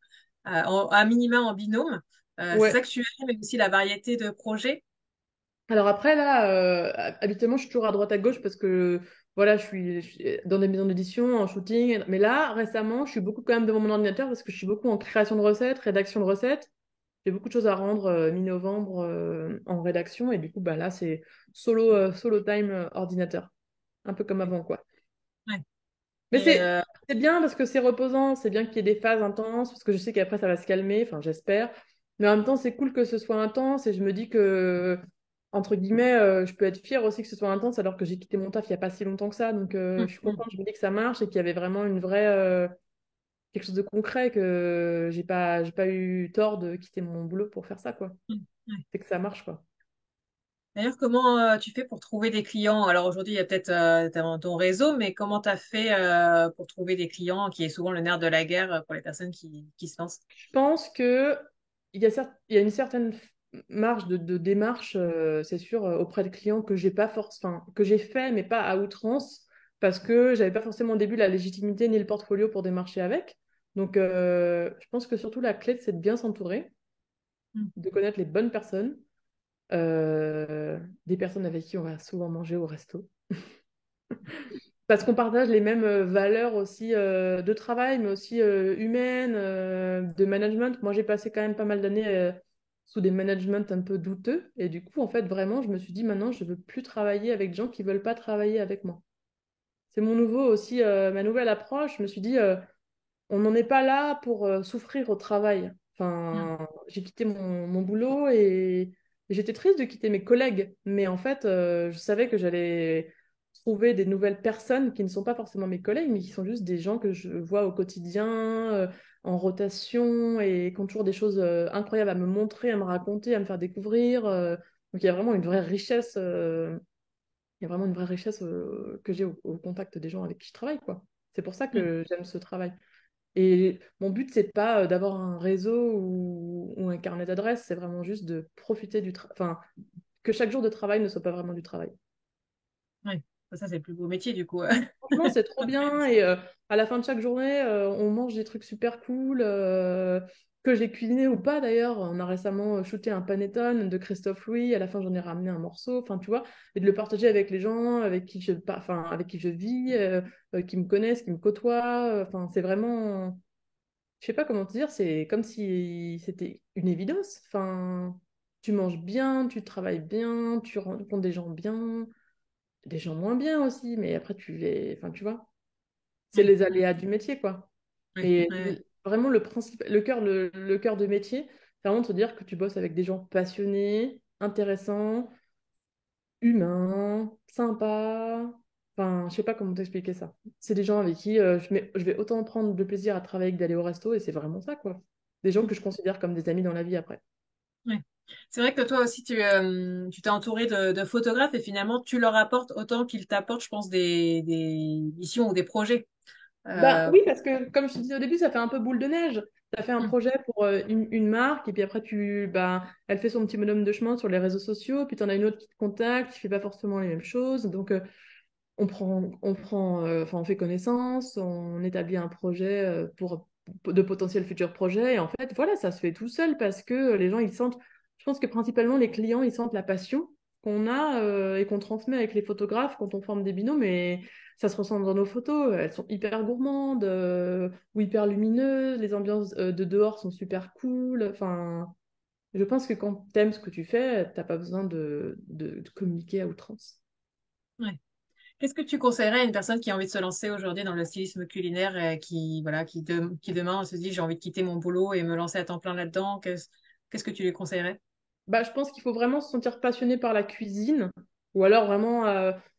à minima en binôme. C'est ça Ouais. que tu aimes, mais aussi la variété de projets. Alors après, là, habituellement, je suis toujours à droite à gauche parce que voilà, je suis dans des maisons d'édition, en shooting. Mais là, récemment, je suis beaucoup quand même devant mon ordinateur parce que je suis beaucoup en création de recettes, rédaction de recettes. J'ai beaucoup de choses à rendre mi-novembre en rédaction. Et du coup, bah, là, c'est solo time ordinateur. Un peu comme avant, quoi. Ouais. Mais Et c'est bien parce que c'est reposant. C'est bien qu'il y ait des phases intenses parce que je sais qu'après, ça va se calmer. Enfin, j'espère. Mais en même temps, c'est cool que ce soit intense. Et je me dis que entre guillemets, je peux être fière aussi que ce soit intense alors que j'ai quitté mon taf il n'y a pas si longtemps que ça. Donc, je suis contente, je me dis que ça marche et qu'il y avait vraiment une vraie quelque chose de concret, que j'ai pas eu tort de quitter mon boulot pour faire ça, quoi. Mm. Ouais. C'est que ça marche, quoi. D'ailleurs, comment tu fais pour trouver des clients? Alors aujourd'hui, il y a peut-être ton réseau, mais comment tu as fait pour trouver des clients, qui est souvent le nerf de la guerre pour les personnes qui se lancent? Je pense que il y a une certaine marge de démarche, c'est sûr, auprès de clients que j'ai pas enfin, que j'ai fait, mais pas à outrance, parce que j'avais pas forcément au début la légitimité ni le portfolio pour démarcher avec. Donc, je pense que surtout la clé, c'est de bien s'entourer, Mm. de connaître les bonnes personnes, des personnes avec qui on va souvent manger au resto. Parce qu'on partage les mêmes valeurs aussi de travail, mais aussi humaines, de management. Moi, j'ai passé quand même pas mal d'années sous des managements un peu douteux. Et du coup, en fait, vraiment, je me suis dit, maintenant, je veux plus travailler avec des gens qui veulent pas travailler avec moi. C'est mon nouveau aussi, ma nouvelle approche. Je me suis dit, on n'en est pas là pour souffrir au travail. Mm. Enfin, j'ai quitté mon boulot et j'étais triste de quitter mes collègues. Mais en fait, je savais que j'allais trouver des nouvelles personnes qui ne sont pas forcément mes collègues, mais qui sont juste des gens que je vois au quotidien, en rotation et qui ont toujours des choses incroyables à me montrer, à me raconter, à me faire découvrir. Donc il y a vraiment une vraie richesse. Il y a vraiment une vraie richesse que j'ai au contact des gens avec qui je travaille, quoi. C'est pour ça Mm. que j'aime ce travail. Et mon but, c'est pas d'avoir un réseau ou un carnet d'adresses, c'est vraiment juste de profiter du travail. Enfin, que chaque jour de travail ne soit pas vraiment du travail. Ouais. Ça, c'est le plus beau métier du coup. Franchement, c'est trop bien. Et à la fin de chaque journée, on mange des trucs super cool, que j'ai cuisiné ou pas d'ailleurs. On a récemment shooté un panettone de Christophe Louis. À la fin, j'en ai ramené un morceau. Enfin, tu vois, et de le partager avec les gens enfin, avec qui je vis, qui me connaissent, qui me côtoient. Enfin, c'est vraiment. Je sais pas comment te dire, c'est comme si c'était une évidence. Enfin, tu manges bien, tu travailles bien, tu rencontres des gens bien, des gens moins bien aussi, mais après tu les. Enfin, tu vois, c'est Oui, les aléas du métier, quoi. oui, Mais oui, vraiment, le cœur de métier, c'est vraiment de se dire que tu bosses avec des gens passionnés, intéressants, humains, sympas. Enfin, je sais pas comment t'expliquer ça. C'est des gens avec qui je vais autant prendre de plaisir à travailler que d'aller au resto, et c'est vraiment ça, quoi. Des gens oui. que je considère comme des amis dans la vie après. Oui. C'est vrai que toi aussi, tu t'es entouré de photographes et finalement, tu leur apportes autant qu'ils t'apportent, je pense, des missions ou des projets. Ben Euh, oui, parce que comme je te disais au début, ça fait un peu boule de neige. Tu as fait un mm, projet pour une marque, et puis après, elle fait son petit bonhomme de chemin sur les réseaux sociaux, puis tu en as une autre qui te contacte, qui fait pas forcément les mêmes choses. Donc, enfin, on fait connaissance, on établit un projet pour de potentiels futurs projets. Et en fait, voilà, ça se fait tout seul parce que les gens, ils sentent, je pense que principalement les clients, ils sentent la passion qu'on a et qu'on transmet avec les photographes quand on forme des binômes. Et ça se ressent dans nos photos. Elles sont hyper gourmandes ou hyper lumineuses. Les ambiances de dehors sont super cool. Enfin, je pense que quand tu aimes ce que tu fais, t'as pas besoin de communiquer à outrance. ouais. Qu'est-ce que tu conseillerais à une personne qui a envie de se lancer aujourd'hui dans le stylisme culinaire et voilà, qui demain se dit j'ai envie de quitter mon boulot et me lancer à temps plein là-dedans? Qu'est-ce que tu lui conseillerais? Bah, je pense qu'il faut vraiment se sentir passionné par la cuisine, ou alors vraiment,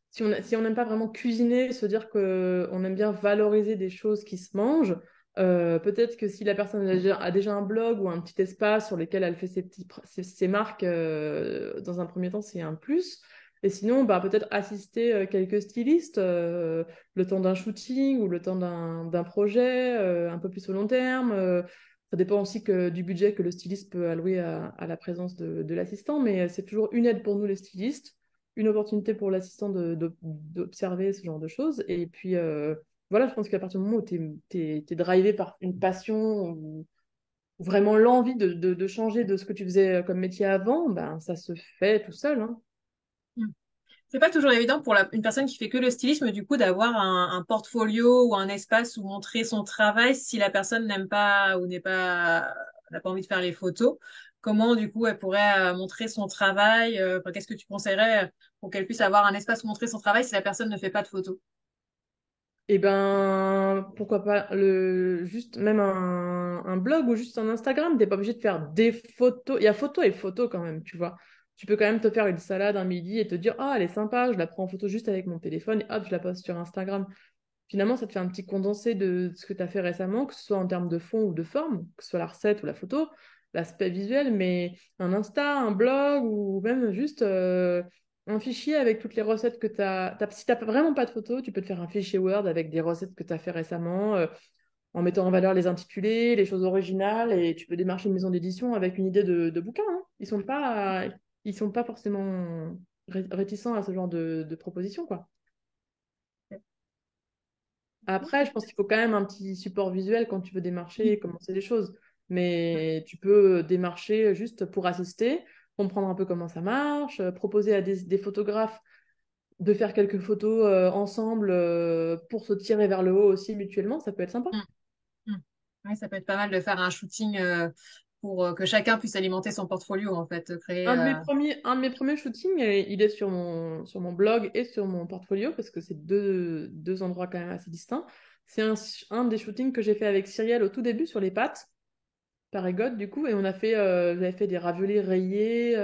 si on n'aime pas vraiment cuisiner, se dire qu'on aime bien valoriser des choses qui se mangent. Peut-être que si la personne a déjà un blog ou un petit espace sur lequel elle fait ses marques, dans un premier temps, c'est un plus. Et sinon, bah, peut-être assister quelques stylistes le temps d'un shooting ou le temps d'un projet un peu plus au long terme. Ça dépend aussi du budget que le styliste peut allouer à la présence de l'assistant, mais c'est toujours une aide pour nous les stylistes, une opportunité pour l'assistant d'observer ce genre de choses. Et puis voilà, je pense qu'à partir du moment où tu es drivé par une passion ou vraiment l'envie de changer de ce que tu faisais comme métier avant, ben, ça se fait tout seul, hein. C'est pas toujours évident pour une personne qui fait que le stylisme, du coup, d'avoir un portfolio ou un espace où montrer son travail si la personne n'aime pas ou n'a pas envie de faire les photos. Comment, du coup, elle pourrait montrer son travail? Enfin, qu'est-ce que tu conseillerais pour qu'elle puisse avoir un espace où montrer son travail si la personne ne fait pas de photos? Et ben, pourquoi pas juste même un blog ou juste un Instagram. T'es pas obligé de faire des photos. Il y a photo et photo quand même, tu vois. Tu peux quand même te faire une salade un midi et te dire, ah, elle est sympa, je la prends en photo juste avec mon téléphone et hop, je la poste sur Instagram. finalement, ça te fait un petit condensé de ce que tu as fait récemment, que ce soit en termes de fond ou de forme, que ce soit la recette ou la photo, l'aspect visuel, mais un Insta, un blog ou même juste un fichier avec toutes les recettes que tu as. Si tu n'as vraiment pas de photos, tu peux te faire un fichier Word avec des recettes que tu as fait récemment, en mettant en valeur les intitulés, les choses originales, et tu peux démarcher une maison d'édition avec une idée de bouquin, hein. Ils sont pas forcément réticents à ce genre de propositions, quoi. Après, je pense qu'il faut quand même un petit support visuel quand tu veux démarcher et commencer les choses. Mais tu peux démarcher juste pour assister, comprendre un peu comment ça marche, proposer à des photographes de faire quelques photos ensemble pour se tirer vers le haut aussi mutuellement, ça peut être sympa. Mm. Mm. Oui, ça peut être pas mal de faire un shooting pour que chacun puisse alimenter son portfolio, en fait, créer. Un de mes premiers shootings, il est sur mon blog et sur mon portfolio parce que c'est deux endroits quand même assez distincts. C'est un des shootings que j'ai fait avec Cyrielle au tout début sur les pâtes. Périgord du coup et j'avais fait des raviolis rayés,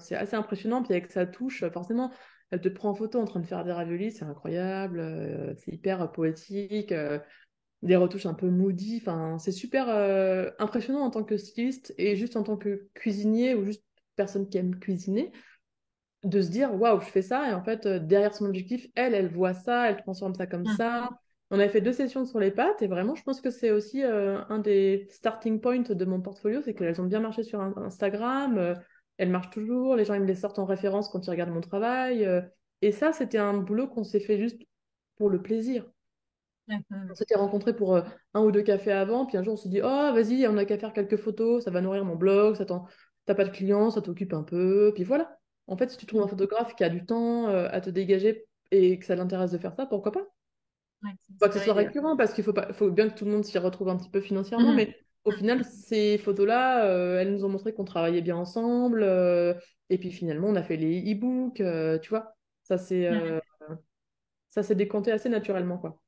c'est assez impressionnant puis avec sa touche forcément elle te prend en photo en train de faire des raviolis, c'est incroyable, c'est hyper poétique, des retouches un peu moody, enfin c'est super impressionnant en tant que styliste et juste en tant que cuisinier ou juste personne qui aime cuisiner de se dire waouh, je fais ça et en fait derrière son objectif, elle voit ça, elle transforme ça comme Mm. ça. On avait fait 2 sessions sur les pâtes et vraiment je pense que c'est aussi un des starting points de mon portfolio, c'est qu'elles ont bien marché sur Instagram, elles marchent toujours, les gens ils me les sortent en référence quand ils regardent mon travail et ça c'était un boulot qu'on s'est fait juste pour le plaisir. Ouais, ouais, On ouais. s'était rencontrés pour un ou deux cafés avant, puis un jour on s'est dit, oh vas-y, on a qu'à faire quelques photos, ça va nourrir mon blog, t'as pas de clients, ça t'occupe un peu, puis voilà. En fait, si tu trouves un Mm. photographe qui a du temps à te dégager et que ça l'intéresse de faire ça, pourquoi pas? Ouais, c'est une Pas que ce super soit idée. récurrent, parce qu'il faut pas, faut bien que tout le monde s'y retrouve un petit peu financièrement, Mhm. mais au final, ces photos-là, elles nous ont montré qu'on travaillait bien ensemble, et puis finalement, on a fait les e-books, tu vois. Ça s'est Mhm. euh, ça s'est décanté assez naturellement, quoi.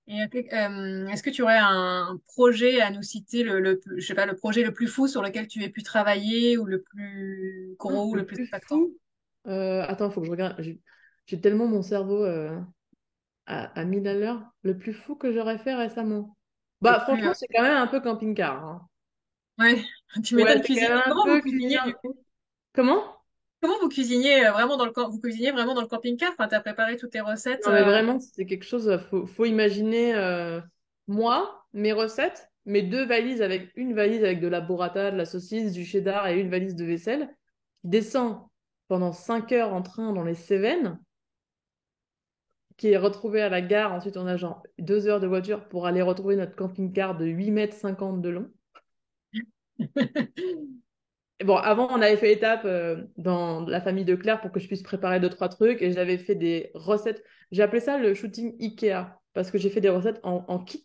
Et est-ce que tu aurais un projet à nous citer, je sais pas, le projet le plus fou sur lequel tu aies pu travailler ou le plus gros ou Le le plus plus impactant? fou, attends, faut que je regarde. J'ai tellement mon cerveau à 1000 à l'heure. Le plus fou que j'aurais fait récemment. Le Bah, plus, franchement, c'est quand même un peu camping-car, hein. ouais, tu Ouais, m'étonnes c'est quand cuisiner. même un Comment vous peu cuisiniez cuisiner. du coup? Comment? Comment vous cuisiniez vraiment dans vous cuisiniez vraiment dans le camping-car? Enfin, t'as préparé toutes tes recettes. Non, mais vraiment, c'est quelque chose. Faut imaginer moi, mes recettes, mes 2 valises avec une valise avec de la burrata, de la saucisse, du cheddar et une valise de vaisselle, qui descend pendant 5 heures en train dans les Cévennes, qui est retrouvé à la gare. Ensuite, on a genre 2 heures de voiture pour aller retrouver notre camping-car de 8,50 m de long. Et bon, avant, on avait fait étape dans la famille de Claire pour que je puisse préparer 2, 3 trucs et j'avais fait des recettes. J'ai appelé ça le shooting Ikea parce que j'ai fait des recettes en kit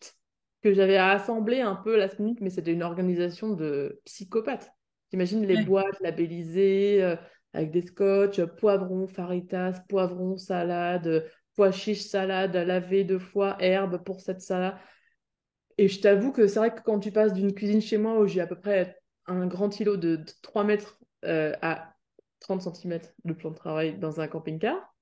que j'avais à assembler un peu last minute, mais c'était une organisation de psychopathe. T'imagines les Ouais. boîtes labellisées avec des scotch, poivrons, faritas, poivrons, salade, pois chiches, salade, laver 2 fois, herbes pour cette salade. Et je t'avoue que c'est vrai que quand tu passes d'une cuisine chez moi où j'ai à peu près un grand îlot de 3 mètres à 30 centimètres de plan de travail dans un camping-car,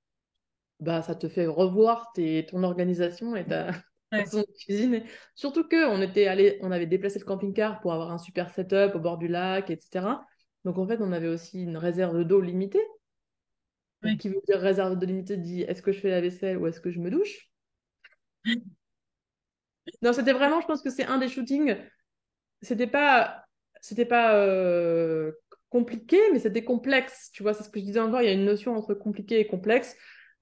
bah ça te fait revoir ton organisation et ta Ouais. façon de cuisiner. Surtout que on avait déplacé le camping-car pour avoir un super setup au bord du lac, etc. Donc en fait, on avait aussi une réserve d'eau limitée. Donc Ouais. qui veut dire réserve d'eau limitée dit est-ce que je fais la vaisselle ou est-ce que je me douche? Non, c'était vraiment, je pense que c'est un des shootings. C'était pas, c'était pas compliqué, mais c'était complexe. Tu vois, c'est ce que je disais encore, il y a une notion entre compliqué et complexe.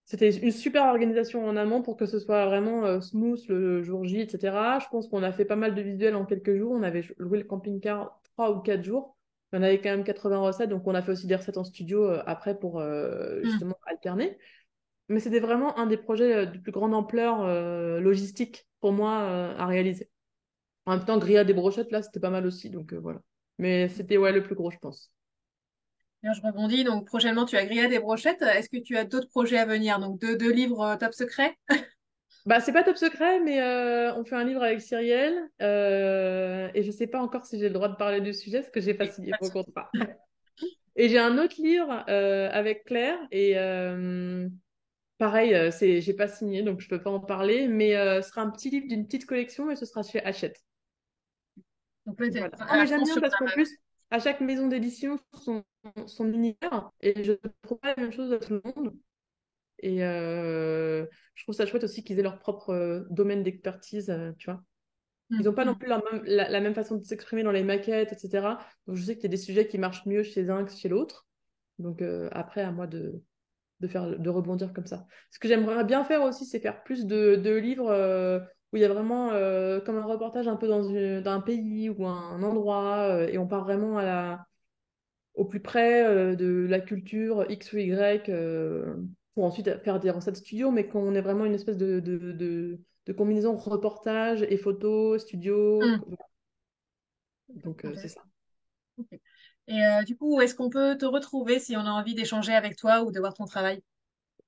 C'était une super organisation en amont pour que ce soit vraiment smooth le jour J, etc. Je pense qu'on a fait pas mal de visuels en quelques jours. On avait loué le camping-car 3 ou 4 jours. On avait quand même 80 recettes, donc on a fait aussi des recettes en studio après pour Hmm. justement alterner. Mais c'était vraiment un des projets de plus grande ampleur logistique pour moi à réaliser. En même temps, griller des brochettes, là, c'était pas mal aussi. Donc voilà. Mais c'était ouais, le plus gros, je pense. D'ailleurs, je rebondis. Donc, prochainement, tu as grillé des brochettes. Est-ce que tu as d'autres projets à venir? Donc, deux livres top secret? Bah, c'est pas top secret, mais on fait un livre avec Cyrielle. Et je sais pas encore si j'ai le droit de parler du sujet, parce que j'ai pas Oui, signé pas de mon souci. contrat. Et j'ai un autre livre avec Claire. Pareil, j'ai pas signé, donc je peux pas en parler, mais ce sera un petit livre d'une petite collection et ce sera chez Hachette. Donc peut-être Voilà. Non, à mais j'aime fond bien sur parce ta qu'en meuf. plus, à chaque maison d'édition, son univers, et je ne trouve pas la même chose à tout le monde. Et je trouve ça chouette aussi qu'ils aient leur propre domaine d'expertise, tu vois. Ils n'ont pas non Mm. plus la même façon de s'exprimer dans les maquettes, etc. Donc je sais qu'il y a des sujets qui marchent mieux chez un que chez l'autre. Donc après, à moi de rebondir comme ça. Ce que j'aimerais bien faire aussi, c'est faire plus de livres où il y a vraiment comme un reportage un peu dans un pays ou un endroit et on part vraiment au plus près de la culture X ou Y pour ensuite faire des recettes studio, mais qu'on ait vraiment une espèce de combinaison reportage et photo, studio. Mm. Donc c'est Intéressant. ça. Ok. Et du coup, où est-ce qu'on peut te retrouver si on a envie d'échanger avec toi ou de voir ton travail?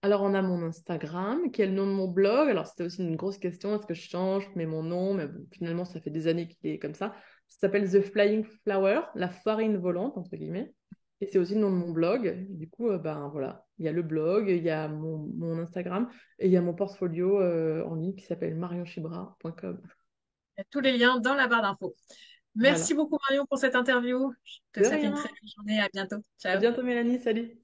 Alors, on a mon Instagram, qui est le nom de mon blog. Alors, c'était aussi une grosse question, est-ce que je change, je mets mon nom, mais bon, finalement, ça fait des années qu'il est comme ça. Ça s'appelle The Flying Flower, la farine volante, entre guillemets. Et c'est aussi le nom de mon blog. Du coup, ben voilà, il y a le blog, il y a mon Instagram, et il y a mon portfolio en ligne qui s'appelle marionchibra.com. Il y a tous les liens dans la barre d'infos. Voilà. Merci beaucoup Marion pour cette interview. Je te De souhaite une rien. très belle journée. À bientôt. À Ciao. bientôt, Mélanie. Salut.